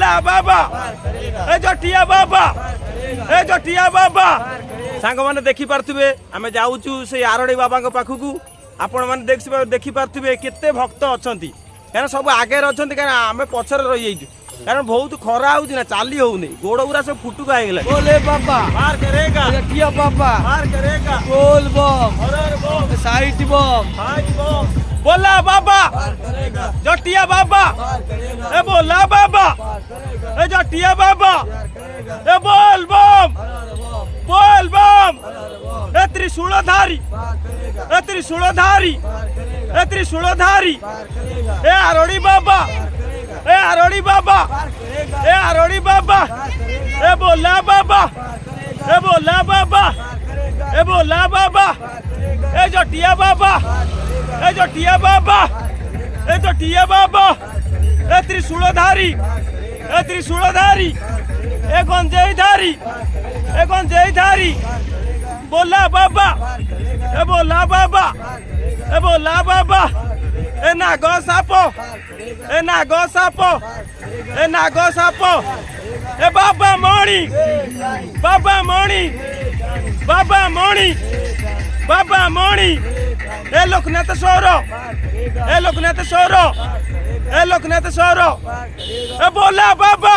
बोला बाबा ए जटिया बाबा ए जटिया बाबा सांग मैंने देखी पारे आम जाऊँ से आरड़ी बाबा पाखक आपण मैंने देखी पारे केते भक्त अच्छा क्या सब आगे अच्छा क्या आम पचर रही कारण बहुत खरा हो चली होनी गोड़ गुरा सब फुटुका हो बोले बाबा मार करेगा जटिया बाबा मार करेगा बोल बम हरर बम साइड बम हाई बम बोला बाबा जटिया बाबा ए बोला बाबा ए जटिया बाबा ए बोल बम ए त्रिशूलधारी ए त्रिशूलधारी ए त्रिशूलधारी ए आरोड़ी बाबा ए आरोड़ी बाबा ए आरोड़ी बाबा ए बोला बाबा ए बोला बाबा ए बोला बाबा ए जटिया बाबा ए जटिया बाबा ए जटिया बाबा ए त्रिशूलधारी ए त्रिशूलधारी ए गंजेधारी ए गंजेधारी बोला बाबा ए बोला बाबा ए बोला बाबा ए नागो सापो ए नागो सापो ए नागो सापो ए बाबा मणि बाबा मणि बाबा मणि बाबा मणि ए लोकनाथ सौर ए लोकनाथ सौर ए लोकनाथ सौर ए बोला बाबा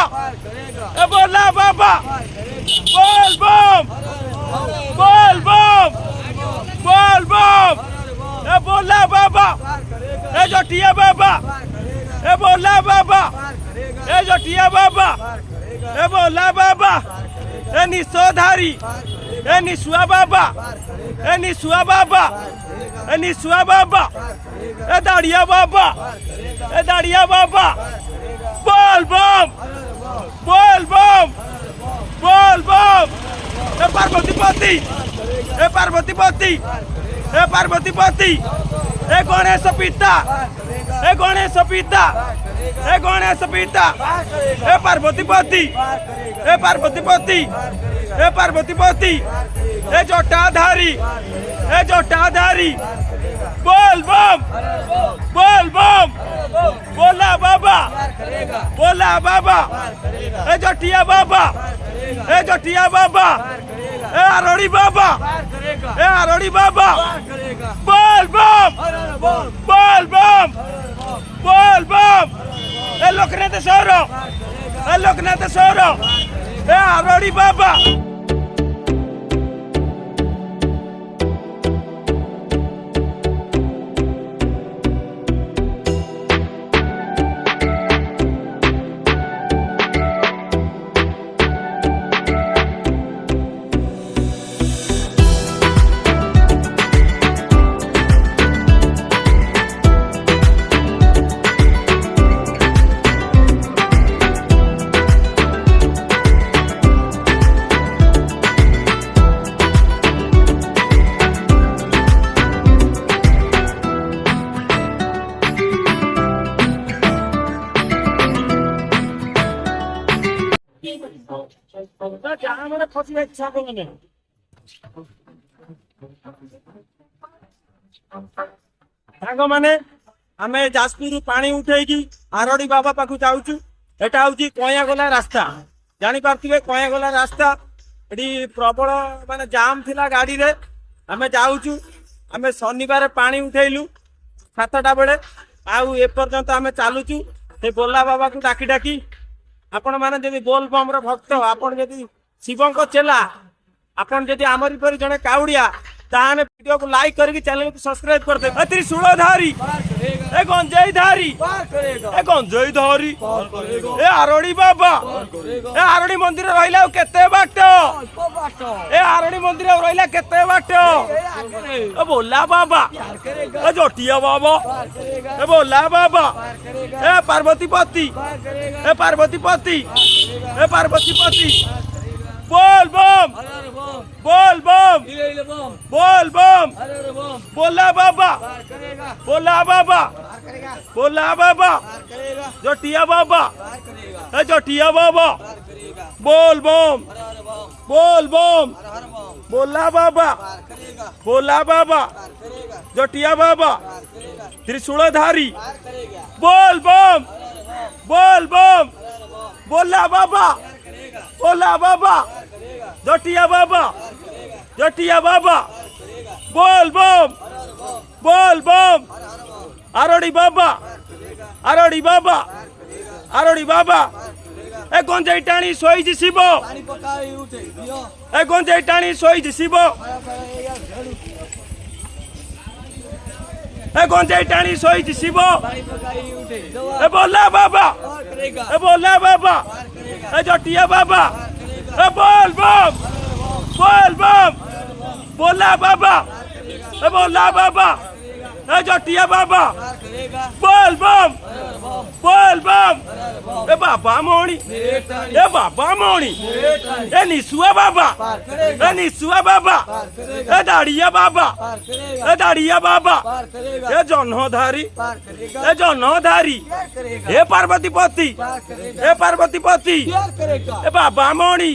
ए बोला बाबा बोल बम बोल बम बोल बम ए बोला बाबा ए जटिया बाबा ए बोला बाबा ए जटिया बाबा ए बोला बाबा ए निशोधारी ए निशुआ बाबा ए निशुआ बाबा ए निशुआ बाबा ए दाड़िया बाबा ए दाड़िया बाबा बोल बम बोल बम बोल बम ए पार्वती पति ए पार्वती पति ए पार्वती पति ए गणेश पिता ए गणेश पिता ए गणेश पिता ए पार्वती पति ए पार्वती पति ए पार्वती पति ए जटाधारी ए जटाधारी बोल बम बोला बाबा बोला बाबा ए जटिया बाबा ए जटिया बाबा ए आरोड़ी बाबा ए आरोड़ी बाबा बोल बम बोल बम बोल बम ए लोकनाथ सौर ए लोकनाथ सौर ए आरोड़ी बाबा मैंने आम जाजपुर पानी उठे आरड़ी बाबा पाखु जाऊँ एटा हूँ कयागला रास्ता जानी पारे कयागला रास्ता ये प्रबल माने जाम थिला गाड़ी रे आम जाऊँ आम शनिवार पानी उठेलु 7टा बेले आउ एपर्यंत आम चलुचु से बोला बाबा को डाकी डाकी आपण मैंने जब बोल बम भक्त आपण जदि शिव को चेला आपण जदि आमरी पर जड़े काउड़िया ताने वीडियो को लाइक करके चैनल को सब्सक्राइब कर दे। त्रिशूलधारी ए गंजेधारी ए गंजेधारी ए आरड़ी बाबा ए आरड़ी मंदिर रहिला केते बाट ए आरड़ी मंदिर रहिला केते बाट ए बोला बाबा ए जटिया बाबा ए बोला बाबा ए पार्वती पति ए पार्वती पति ए पार्वती पति बोल बम बोल बम बोल बम बोला बाबा बोला बाबा बोला बाबा जटिया बाबा ए जटिया बाबा बोल बम बोल बम बोला बाबा बोला बाबा जटिया बाबा त्रिशूलधारी बोल बम बोला बोला बाबा जटिया बाबा बोल बम आरोड़ी बाबा ए गंजेई टाणी सोईजी शिव पानी पकाई उठे दियो ए गंजेई टाणी सोईजी शिव ए गंजेई टाणी सोईजी शिव पानी पकाई उठे ए बोला बाबा पार करेगा ए जटिया बाबा ए बोल बम बोला बाबा ए जटिया बाबा पार करेगा बोल बम ए बाबा मोणी ए बाबा मोणी ए निसुआ बाबा पार करेगा ए निसुआ बाबा पार करेगा ए दाड़िया बाबा पार ए करेगा दाड़िया बाबा पार करेगा ए जन्नधारी पार करेगा ए जन्नधारी पार करेगा ए पार्वतीपति पार करेगा ए पार्वतीपति पार करेगा ए बाबा मोणी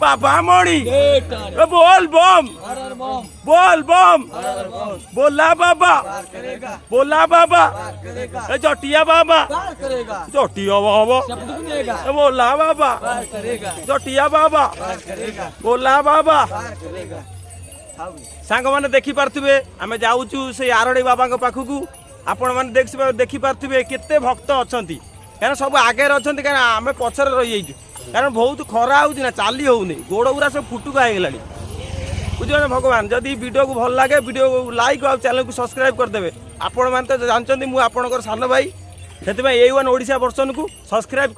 बाबा मोणी बेटानी ए बोल बम हर बम बोला बाबा पार करेगा बोला बाबा पार करेगा ए जटिया बाबा पार करेगा जटिया बाबा सब देगा ए बोला बाबा पार करेगा जटिया बाबा पार करेगा बोला बाबा पार करेगा सांग मैंने देखी पार्थिबे आमे जाऊचु से आरडी बाबा पाखकू आपण मैंने देखी पार्थिबे केते भक्त अछंती कारण सब आगे अछंती कारण आमे पछर रही जाइछु कारण बहुत खरा होउछि ना चाली होउनी गोड़ उरा सब फुटुका हो गेलानी बुझियो भगवान जदि वीडियो को भल लागे वीडियो को लाइक और चैनल को सब्सक्राइब कर देबे आपण मान तो जानचंती मु आपणकर सान भाई सेति ए1 ओडिशा वर्षन को सब्सक्राइब